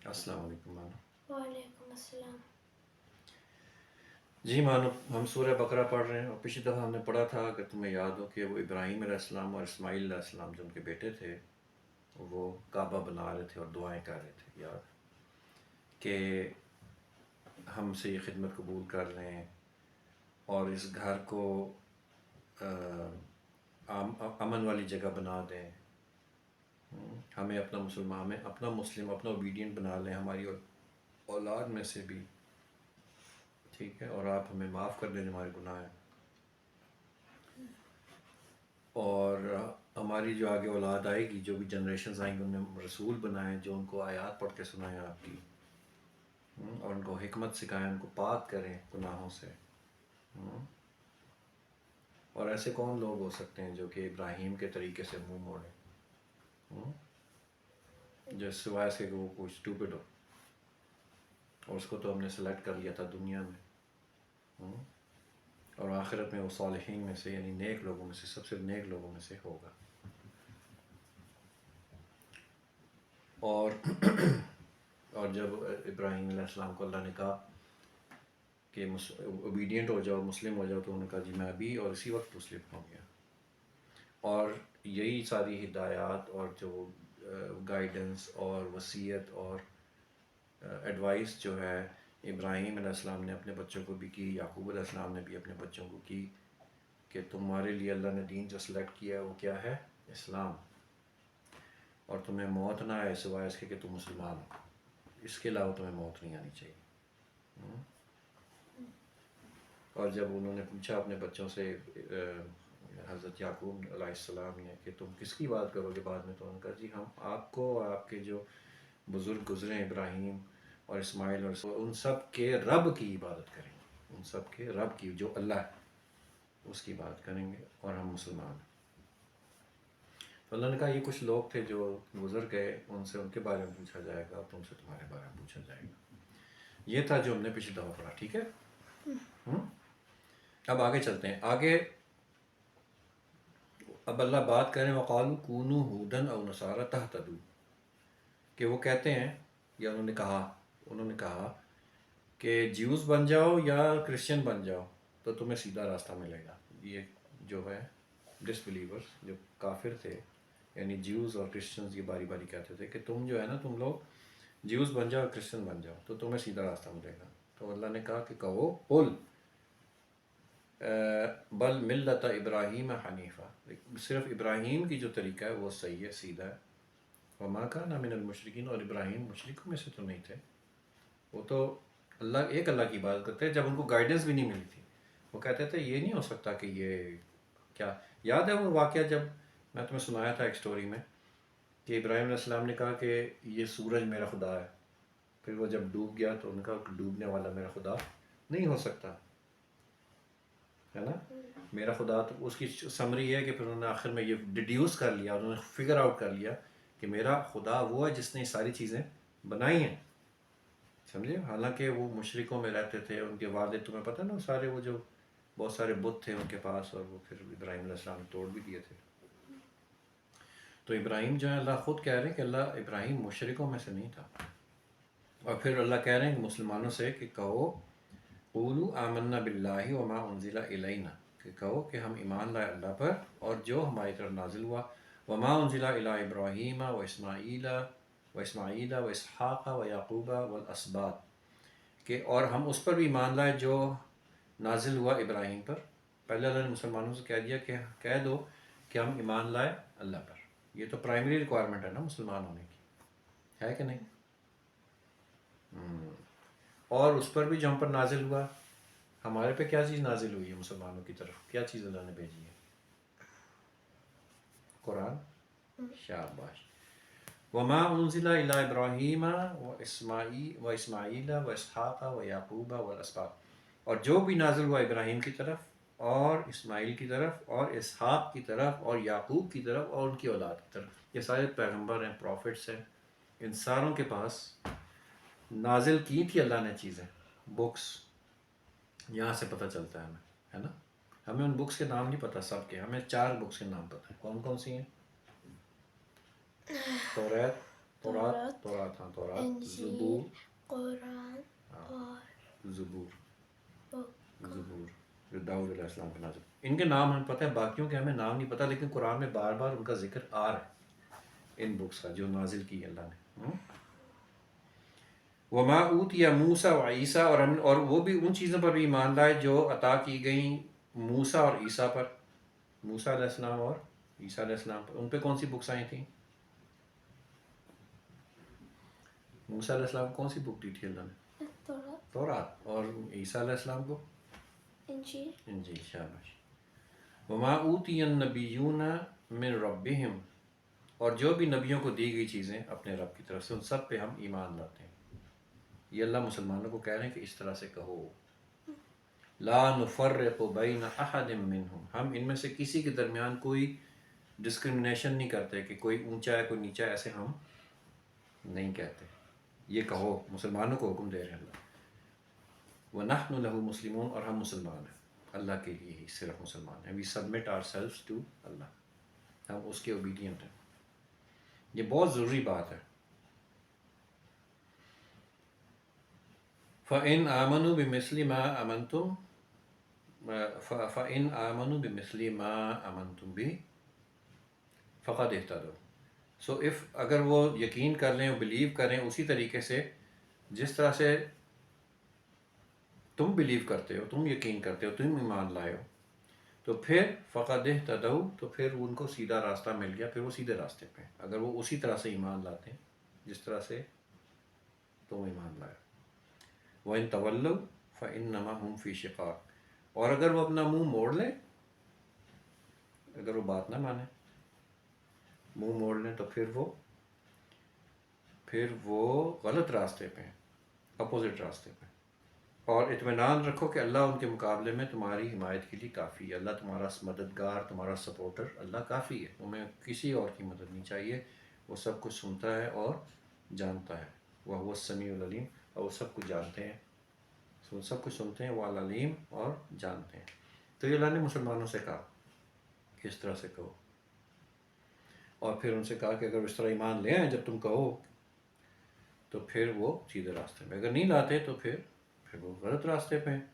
السلام علیکم مانو. وعلیکم السلام. جی مانو، ہم سورہ بقرہ پڑھ رہے ہیں، اور پچھلی دفعہ ہم نے پڑھا تھا، اگر تمہیں یاد ہو، کہ وہ ابراہیم علیہ السلام اور اسماعیل علیہ السلام جو ان کے بیٹے تھے، وہ کعبہ بنا رہے تھے اور دعائیں کر رہے تھے، یاد کہ ہم سے یہ خدمت قبول کر لیں اور اس گھر کو امن والی جگہ بنا دیں، ہمیں اپنا مسلم اپنا اوبیڈینٹ بنا لیں، ہماری اولاد میں سے بھی، ٹھیک ہے، اور آپ ہمیں معاف کر دیں جو ہمارے گناہ ہیں، اور ہماری جو آگے اولاد آئے گی، جو بھی جنریشنز آئیں گی، ان میں رسول بنائیں جو ان کو آیات پڑھ کے سنائیں آپ کی، اور ان کو حکمت سکھائیں، ان کو پاک کریں گناہوں سے. اور ایسے کون لوگ ہو سکتے ہیں جو کہ ابراہیم کے طریقے سے منہ موڑیں، جو سوائے سے کہ وہ کوئی اسٹوپڈ ہو، اور اس کو تو ہم نے سلیکٹ کر لیا تھا دنیا میں، اور آخرت میں وہ صالحین میں سے، یعنی نیک لوگوں میں سے، سب سے نیک لوگوں میں سے ہوگا. اور جب ابراہیم علیہ السلام کو اللہ نے کہا کہ اوبیڈینٹ ہو جاؤ، مسلم ہو جاؤ، تو انہوں نے کہا جی میں بھی، اور اسی وقت مسلم ہو گیا. اور یہی ساری ہدایات اور جو گائیڈنس اور وصیت اور ایڈوائس جو ہے ابراہیم علیہ السلام نے اپنے بچوں کو بھی کی، یعقوب علیہ السلام نے بھی اپنے بچوں کو کی، کہ تمہارے لیے اللہ نے دین جو سلیکٹ کیا ہے وہ کیا ہے؟ اسلام. اور تمہیں موت نہ آئے سوائے اس کے کہ تم مسلمان ہو، اس کے علاوہ تمہیں موت نہیں آنی چاہیے. اور جب انہوں نے پوچھا اپنے بچوں سے، حضرت یعقوب علیہ السلام نے، کہ تم کس کی بات کرو گے بعد میں، تو انہوں نے کہا جی ہم آپ کو اور آپ کے جو بزرگ گزرے ہیں ابراہیم اور اسماعیل اور ان سب کے رب کی عبادت کریں گے، ان سب کے رب کی جو اللہ ہے اس کی بات کریں گے، اور ہم مسلمان ہیں. تو اللہ نے کہا یہ کچھ لوگ تھے جو گزر گئے، ان سے ان کے بارے میں پوچھا جائے گا، اور تم سے تمہارے بارے میں پوچھا جائے گا. یہ تھا جو ہم نے پچھلی دفعہ پڑھا، ٹھیک ہے. اب آگے چلتے ہیں. آگے اب اللہ بات کریں، وقالوا کونوا ھودا او نصارى تہتدوا، کہ وہ کہتے ہیں، یا انہوں نے کہا کہ جیوز بن جاؤ یا کرسچن بن جاؤ تو تمہیں سیدھا راستہ ملے گا. یہ جو ہے ڈس بلیورز، جو کافر تھے، یعنی جیوز اور کرسچنز، یہ باری باری کہتے تھے کہ تم جو ہے نا، تم لوگ جیوز بن جاؤ، کرسچن بن جاؤ تو تمہیں سیدھا راستہ ملے گا. تو اللہ نے کہا کہ کہو قل بل ملت ابراہیم حنیفہ، صرف ابراہیم کی جو طریقہ ہے وہ صحیح ہے، سیدھا ہے. وما کان من المشرکین، اور ابراہیم مشرکوں میں سے تو نہیں تھے، وہ تو ایک اللہ کی عبادت کرتے ہیں. جب ان کو گائیڈنس بھی نہیں ملی تھی، وہ کہتے تھے یہ نہیں ہو سکتا کہ یہ کیا. یاد ہے وہ واقعہ جب میں تمہیں سنایا تھا ایک سٹوری میں، کہ ابراہیم علیہ السلام نے کہا کہ یہ سورج میرا خدا ہے، پھر وہ جب ڈوب گیا تو انہوں نے کہا کہ ڈوبنے والا میرا خدا نہیں ہو سکتا ہے نا. میرا خدا، تو اس کی سمری ہے کہ پھر انہوں نے آخر میں یہ ڈیڈیوس کر لیا، انہوں نے فگر آؤٹ کر لیا کہ میرا خدا وہ ہے جس نے یہ ساری چیزیں بنائی ہیں، سمجھے. حالانکہ وہ مشرکوں میں رہتے تھے، ان کے والد تمہیں پتہ نا، سارے وہ جو بہت سارے بت تھے ان کے پاس، اور وہ پھر ابراہیم علیہ السلام نے توڑ بھی دیے تھے. تو ابراہیم جو ہے، اللہ خود کہہ رہے ہیں کہ اللہ ابراہیم مشرکوں میں سے نہیں تھا. اور پھر اللہ کہہ رہے ہیں مسلمانوں سے کہ کہو قولوا آمنا باللہ وما انزل الینا، کہ کہو کہ ہم ایمان لائے اللہ پر اور جو ہماری طرف نازل ہوا، وما انزل الی ابراہیم و اسماعیل و اسحاق و یعقوب والاسباط، کہ اور ہم اس پر بھی ایمان لائے جو نازل ہوا ابراہیم پر. پہلے اللہ نے مسلمانوں سے کہہ دیا کہ کہہ دو کہ ہم ایمان لائے اللہ پر. یہ تو پرائمری ریکوائرمنٹ ہے نا مسلمان ہونے کی، ہے کہ نہیں. اور اس پر بھی جو ہم پر نازل ہوا، ہمارے پہ کیا چیز نازل ہوئی ہے مسلمانوں کی طرف، کیا چیز اللہ نے بھیجی ہے؟ قرآن. شاباش. وما انزل الی ابراہیم و اسماعیل و اسحاق و یعقوب والاسباط، اور جو بھی نازل ہوا ابراہیم کی طرف اور اسماعیل کی طرف اور اسحاق کی طرف اور یعقوب کی طرف اور ان کی اولاد کی طرف. یہ سارے پیغمبر ہیں، پروفٹس ہیں، ان ساروں کے پاس نازل کی تھی اللہ نے چیزیں، بکس. یہاں سے پتہ چلتا ہے ہمیں، ہے نا. ہمیں ان بکس کے نام نہیں پتہ سب کے، ہمیں 4 بکس کے نام پتہ ہیں. کون کون سی ہیں؟ توریت، تورات، تورات ہاں تورات، انجیل، زبور، قرآن ہاں اور زبور، فقہ۔ زبور جو داؤد علیہ السلام کا نازل، ان کے نام ہمیں پتہ ہے، باقیوں کے ہمیں نام نہیں پتہ، لیکن قرآن میں بار بار ان کا ذکر آ رہا ہے ان بکس کا جو نازل کی اللہ نے۔ وما اوتي موسیٰ و عیسیٰ، اور وہ بھی ان چیزوں پر بھی ایمان لائے جو عطا کی گئیں موسیٰ اور عیسیٰ پر، موسیٰ علیہ السلام اور عیسیٰ علیہ السلام پر۔ ان پہ کون سی بکس آئی تھیں؟ موسیٰ علیہ السلام کو کون سی بک دی تھی اللہ نے؟ تورات، اور عیسیٰ علیہ السلام کو انجیل۔ انجیل، شاباش۔ وما اوتی النبیون من ربہم، اور جو بھی نبیوں کو دی گئی چیزیں اپنے رب کی طرف سے ان سب پہ ہم ایمان لاتے ہیں۔ یہ اللہ مسلمانوں کو کہہ رہے ہیں کہ اس طرح سے کہو، لا نفرق بین احد منہم، ہم ان میں سے کسی کے درمیان کوئی ڈسکرمنیشن نہیں کرتے کہ کوئی اونچا ہے کوئی نیچا ہے، ایسے ہم نہیں کہتے۔ یہ کہو، مسلمانوں کو حکم دے رہے ہیں اللہ۔ وَنَحْنُ لَهُ مُسْلِمُونَ، اور ہم مسلمان ہیں، اللہ کے لیے ہی صرف مسلمان ہیں۔ وی سبمٹ آور سیلفس ٹو اللہ، ہم اس کے اوبیڈینٹ ہیں۔ یہ بہت ضروری بات ہے۔ فَإِنْ آمَنُوا بِمِثْلِ مَا آمَنْتُمْ فَإِنْ آمَنُوا بِمِثْلِ مَا آمَنْتُمْ بِهِ فَقَدْ اهْتَدَوْا، سو اگر وہ یقین کر لیں، وہ بلیو کریں اسی طریقے سے جس طرح سے تم بلیو کرتے ہو، تم یقین کرتے ہو، تم ایمان لائے ہو، تو پھر فَقَدْ اهْتَدَوْا، تو پھر ان کو سیدھا راستہ مل گیا، پھر وہ سیدھے راستے پہ ہیں اگر وہ اسی طرح سے ایمان لاتے ہیں جس طرح سے تم ایمان لائے۔ وَإِن تَوَلَّوْا فَإِنَّمَا هُمْ فِي شِقَاقٍ، اور اگر وہ اپنا منہ موڑ لیں، اگر وہ بات نہ مانیں، منہ موڑ لیں، تو پھر وہ غلط راستے پہ ہیں، اپوزٹ راستے پہ۔ اور اطمینان رکھو کہ اللہ ان کے مقابلے میں تمہاری حمایت کے لیے کافی ہے، اللہ تمہارا مددگار، تمہارا سپورٹر، اللہ کافی ہے، تمہیں کسی اور کی مدد نہیں چاہیے، وہ سب کچھ سنتا ہے اور جانتا ہے، وَهُوَ السَّمِيعُ الْعَلِيمُ، اور وہ سب کچھ جانتے ہیں، وہ سب کچھ سنتے ہیں، وہ العلیم اور جانتے ہیں۔ تو یہ اللہ نے مسلمانوں سے کہا کہ اس طرح سے کہو، اور پھر ان سے کہا کہ اگر اس طرح ایمان لے آئیں جب تم کہو تو پھر وہ سیدھے راستے میں، اگر نہیں لاتے تو پھر وہ غلط راستے پہ ہیں۔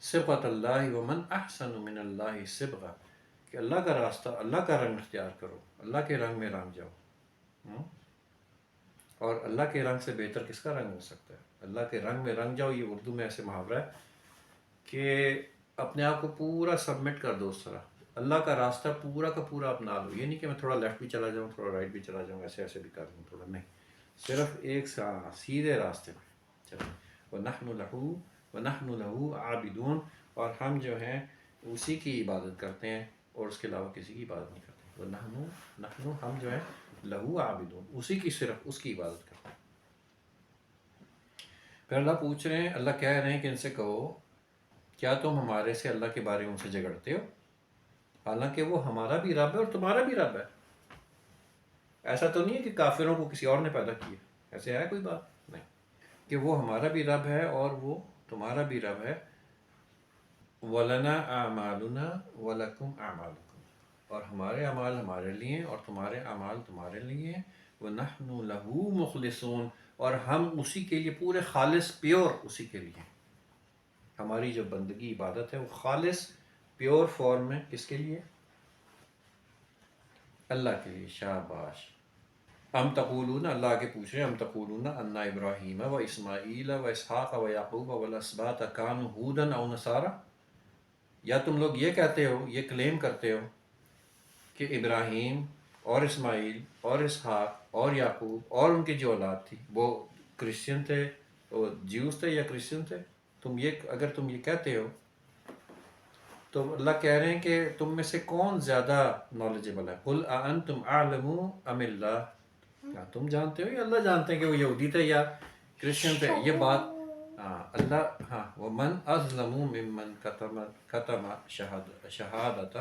صبغۃ اللہ ومن احسن من اللہ صبغہ، کہ اللہ کا راستہ، اللہ کا رنگ اختیار کرو، اللہ کے رنگ میں رنگ جاؤ، اور اللہ کے رنگ سے بہتر کس کا رنگ ہو سکتا ہے؟ اللہ کے رنگ میں رنگ جاؤ، یہ اردو میں ایسے محاورہ ہے کہ اپنے آپ کو پورا سبمٹ کر دو اس طرح، اللہ کا راستہ پورا کا پورا اپنا لو، یہ نہیں کہ میں تھوڑا لیفٹ بھی چلا جاؤں، تھوڑا رائٹ بھی چلا جاؤں، ایسے بھی کر لوں تھوڑا، نہیں، صرف ایک سیدھے راستے پہ چلو۔ وَنَحْنُ لَهُ عَابِدُونَ، اور ہم جو ہیں اسی کی عبادت کرتے ہیں اور اس کے علاوہ کسی کی عبادت نہیں کرتے۔ وَنَحْنُ ہم جو ہیں لَهُ عَابِدُونَ، اسی کی، صرف اس کی عبادت کرتے ہیں۔ پھر اللہ پوچھ رہے ہیں، اللہ کہہ رہے ہیں کہ ان سے کہو کیا تم ہمارے سے اللہ کے بارے میں ان سے جھگڑتے ہو، حالانکہ وہ ہمارا بھی رب ہے اور تمہارا بھی رب ہے۔ ایسا تو نہیں ہے کہ کافروں کو کسی اور نے پیدا کیا، ایسے ہے کوئی بات نہیں، کہ وہ ہمارا بھی رب ہے اور وہ تمہارا بھی رب ہے۔ وَلَنَا أَعْمَالُنَا وَلَكُمْ أَعْمَالُكُمْ، اور ہمارے اعمال ہمارے لیے اور تمہارے اعمال تمہارے لیے ہیں۔ وَنَحْنُ لَهُ مُخْلِصُونَ، اور ہم اسی کے لیے پورے خالص پیور اسی کے لیے، ہماری جو بندگی عبادت ہے وہ خالص پیور فارم میں کس کے لیے؟ اللہ کے لیے۔ شاباش۔ ام تقولون، اللہ آگے پوچھ رہے ہیں، ام تقولون ان ابراہیم و اسماعیل و اسحاق و یعقوب والاسباط کانوا ھودا او نصارا، یا تم لوگ یہ کہتے ہو، یہ کلیم کرتے ہو کہ ابراہیم اور اسماعیل اور اسحاق اور یعقوب اور ان کی جو اولاد تھی وہ کرسچن تھے، وہ جیوز تھے یا کرسچن تھے؟ اگر تم یہ کہتے ہو تو اللہ کہہ رہے ہیں کہ تم میں سے کون زیادہ نالجبل ہے؟ قل اانتم اعلم ام اللہ، کیا تم جانتے ہو یا اللہ جانتے ہیں کہ وہ یہودی تھے یا کرسچن تھے؟ یہ بات اللہ، ہاں، ومن اظلم ممن کتم شہادت،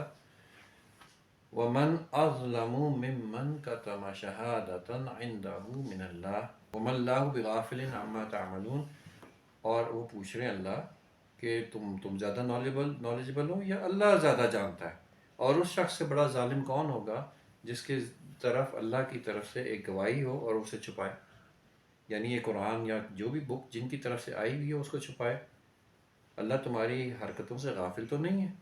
ومن اظلم ممن کتم شہادۃ عنده من اللہ وما اللہ بغافل عما تعملون۔ اور وہ پوچھ رہے ہیں اللہ کہ تم زیادہ نالجبل ہو یا اللہ زیادہ جانتا ہے؟ اور اس شخص سے بڑا ظالم کون ہوگا جس کے طرف اللہ کی طرف سے ایک گواہی ہو اور اسے چھپائے، یعنی یہ قرآن یا جو بھی بک جن کی طرف سے آئی ہوئی ہے اس کو چھپائے۔ اللہ تمہاری حرکتوں سے غافل تو نہیں ہے۔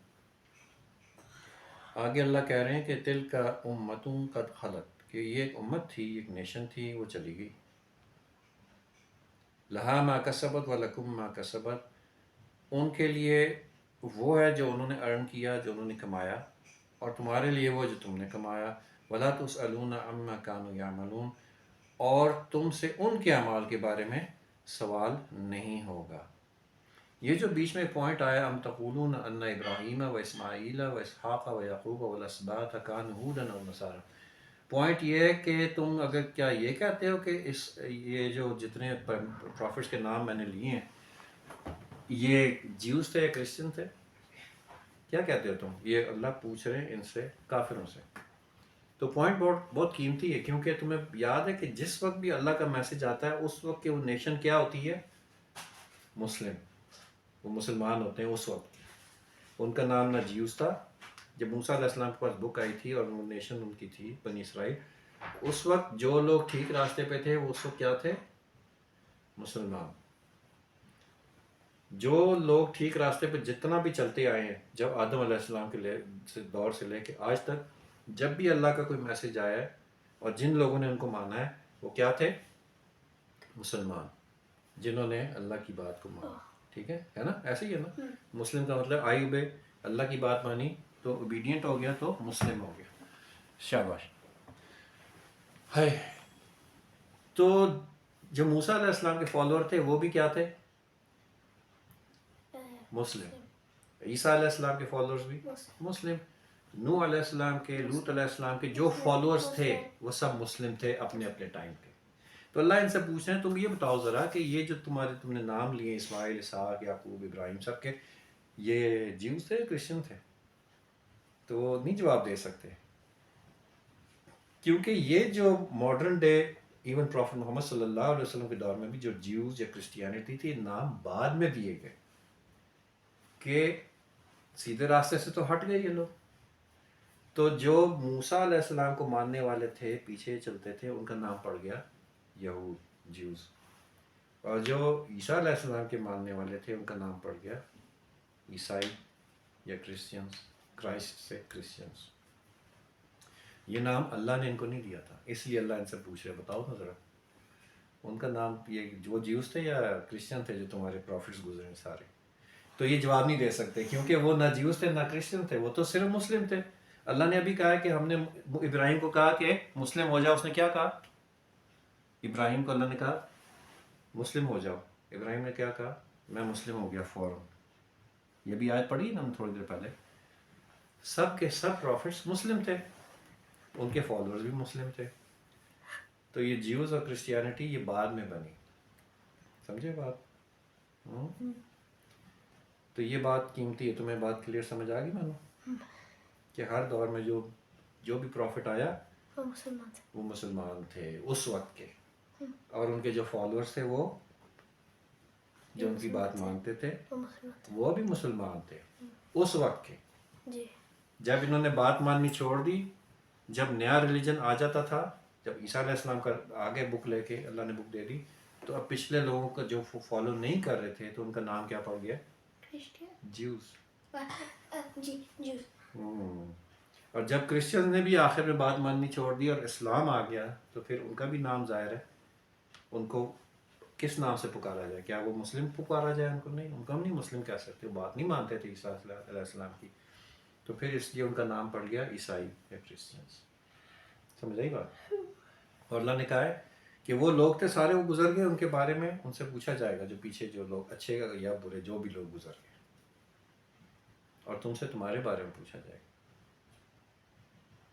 آگے اللہ کہہ رہے ہیں کہ تل کا امتوں قد خلت، کہ یہ ایک امت تھی، ایک نیشن تھی، وہ چلی گئی۔ لہا ما کسبت ولکم ما کسبت، ان کے لیے وہ ہے جو انہوں نے ارن کیا، جو انہوں نے کمایا، اور تمہارے لیے وہ جو تم نے کمایا۔ ولا تسألون عما كانوا يعملون، اور تم سے ان کے اعمال کے بارے میں سوال نہیں ہوگا۔ یہ جو بیچ میں پوائنٹ آیا ام تقولون ان ابراہیم و اسماعیل و اسحاق و یعقوب والاسباط کانوا ھودا او نصارا، پوائنٹ یہ ہے کہ تم اگر کیا یہ کہتے ہو کہ یہ جو جتنے پروفٹس کے نام میں نے لیے ہیں یہ جیوز تھے یا کرسچن تھے؟ کیا کہتے ہو تم؟ یہ اللہ پوچھ رہے ہیں ان سے، کافروں سے۔ تو پوائنٹ بہت قیمتی ہے، کیونکہ تمہیں یاد ہے کہ جس وقت بھی اللہ کا میسج آتا ہے اس وقت کہ وہ نیشن کیا ہوتی ہے؟ مسلم، وہ مسلمان ہوتے ہیں اس وقت۔ ان کا نام نہ جیوز تھا، جب موسیٰ علیہ السلام کے پاس بک آئی تھی اور وہ نیشن ان کی تھی بنی اسرائیل، اس وقت جو لوگ ٹھیک راستے پہ تھے وہ اس وقت کیا تھے؟ مسلمان۔ جو لوگ ٹھیک راستے پہ جتنا بھی چلتے آئے ہیں، جب آدم علیہ السلام کے دور سے لے کے آج تک، جب بھی اللہ کا کوئی میسج آیا ہے اور جن لوگوں نے ان کو مانا ہے وہ کیا تھے؟ مسلمان، جنہوں نے اللہ کی بات کو مانا۔ ٹھیک ہے نا؟ ایسے ہی ہے نا؟ مسلم کا مطلب آئی اوبے، اللہ کی بات مانی تو اوبیڈینٹ ہو گیا تو مسلم ہو گیا۔ شاباش۔ ہے تو جو موسیٰ علیہ السلام کے فالوور تھے وہ بھی کیا تھے؟ مسلم۔ عیسیٰ علیہ السلام کے فالوورز بھی مسلم۔ نوح علیہ السلام کے، لوط علیہ السلام کے جو فالوورز تھے وہ سب مسلم تھے اپنے اپنے ٹائم پہ۔ تو اللہ ان سے پوچھ رہے ہیں تم یہ بتاؤ ذرا کہ یہ جو تم نے نام لیے اسماعیل، اسحاق، یعقوب، ابراہیم، سب کے، یہ جیوز تھے کرسچن تھے؟ تو وہ نہیں جواب دے سکتے، کیونکہ یہ جو ماڈرن ڈے ایون پروفٹ محمد صلی اللہ علیہ وسلم کے دور میں بھی جو جیوز یا کرسچینٹی تھی، نام بعد میں دیے گئے کہ سیدھے راستے سے تو ہٹ گئے یہ لوگ۔ تو جو موسیٰ علیہ السلام کو ماننے والے تھے، پیچھے چلتے تھے، ان کا نام پڑ گیا یہود، جیوز، اور جو عیسیٰ علیہ السلام کے ماننے والے تھے ان کا نام پڑ گیا عیسائی یا کرسچنس، کرائسٹ سے کرسچنس۔ یہ نام اللہ نے ان کو نہیں دیا تھا، اس لیے اللہ ان سے پوچھ رہے بتاؤ نا ذرا ان کا نام، یہ وہ جیوز تھے یا کرسچن تھے جو تمہارے پروفٹس گزرے سارے؟ تو یہ جواب نہیں دے سکتے، کیونکہ وہ نہ جیوز تھے نہ کرسچن تھے، وہ تو صرف مسلم تھے۔ اللہ نے ابھی کہا کہ ہم نے ابراہیم کو کہا کہ مسلم ہو جاؤ، اس نے کیا کہا؟ ابراہیم کو اللہ نے کہا مسلم ہو جاؤ، ابراہیم نے کیا کہا؟ میں مسلم ہو گیا فوراً۔ یہ بھی آیت پڑھی نا ہم تھوڑی دیر پہلے۔ سب کے سب پروفٹس مسلم تھے، ان کے فالوورز بھی مسلم تھے۔ تو یہ جیوز اور کرسچینٹی یہ بعد میں بنی، سمجھے بات؟ تو یہ بات قیمتی ہے، تمہیں بات کلیئر سمجھ آ گئی مانو کہ ہر دور میں جو بھی پروفٹ آیا وہ مسلمان تھے اس وقت کے، اور ان کے جو فالوورز تھے وہ جو ان کی بات مانتے تھے وہ بھی مسلمان تھے اس وقت کے۔ جب انہوں نے بات ماننی چھوڑ دی، جب نیا ریلیجن آ جاتا تھا، جب عیسیٰ علیہ السلام کا آگے بک لے کے اللہ نے بک دے دی، تو اب پچھلے لوگوں کا جو فالو نہیں کر رہے تھے تو ان کا نام کیا پڑ گیا؟ جیوز۔ اور جب کرسچن نے بھی آخر میں بات ماننی چھوڑ دی اور اسلام آ گیا تو پھر ان کا بھی نام ظاہر ہے، ان کو کس نام سے پکارا جائے؟ کیا وہ مسلم پکارا جائے؟ ان کو نہیں، ان کو ہم نہیں مسلم کہہ سکتے، وہ بات نہیں مانتے تھے عیسیٰ علیہ السلام کی، تو پھر اس لیے ان کا نام پڑ گیا عیسائی یا کرسچنس۔ سمجھ آئی بات؟ اور اللہ نے کہا ہے کہ وہ لوگ تھے سارے وہ گزر گئے، ان کے بارے میں ان سے پوچھا جائے گا، جو پیچھے جو لوگ اچھے یا برے جو بھی لوگ گزر گئے، اور تم سے تمہارے بارے میں پوچھا جائے گا۔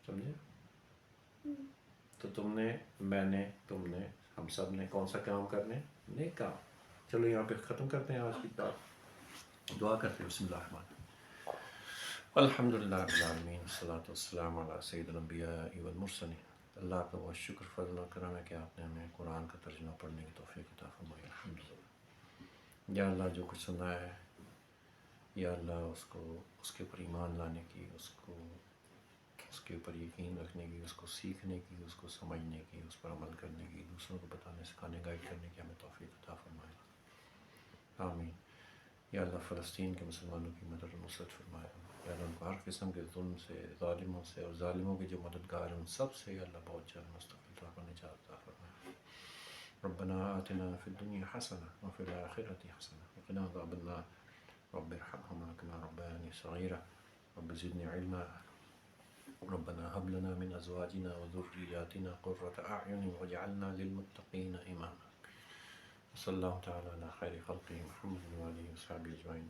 سمجھے؟ تو تم نے، میں نے، تم نے، ہم سب نے کون سا کام کرنے؟ نیک کام۔ چلو یہاں پہ ختم کرتے ہیں آج کی بات، دعا کرتے ہیں۔ بسم اللہ الرحمن الرحیم، الحمدللہ رب العالمین، والصلاۃ والسلام علی سید الانبیاء والمرسلین۔ اللہ کا بہت شکر، فضل و کرم ہے کہ آپ نے ہمیں قرآن کا ترجمہ پڑھنے کی توفیق عطا فرمائی، الحمدللہ۔ یا اللہ جو کچھ سنا ہے، یا اللہ اس کے اوپر ایمان لانے کی، اس کو اس کے اوپر یقین رکھنے کی، اس کو سیکھنے کی، اس کو سمجھنے کی، اس پر عمل کرنے کی، دوسروں کو بتانے سکھانے گائیڈ کرنے کی ہمیں توفیق عطا فرمائے. آمین. یا اللہ فلسطین کے مسلمانوں کی مدد و نصرت فرمائے. یا اللہ ان کو ہر قسم کے ظلم سے، ظالموں سے اور ظالموں کے جو مددگار ہیں ان سب سے یا اللہ بہت جلد مستقل طور پر نجات عطا فرمائے. ربنا آتنا فی الدنیا حسنہ وفی الآخرۃ حسنہ وقنا عذاب النار. رب ارحمهما كما ربياني صغيرا. رب زدني علما. ربنا هب لنا من ازواجنا وذرياتنا قرة اعين واجعلنا للمتقين اماما. صلی اللہ تعالی علی خیر خلقہ محمد وآلہ وصحبہ اجمعین.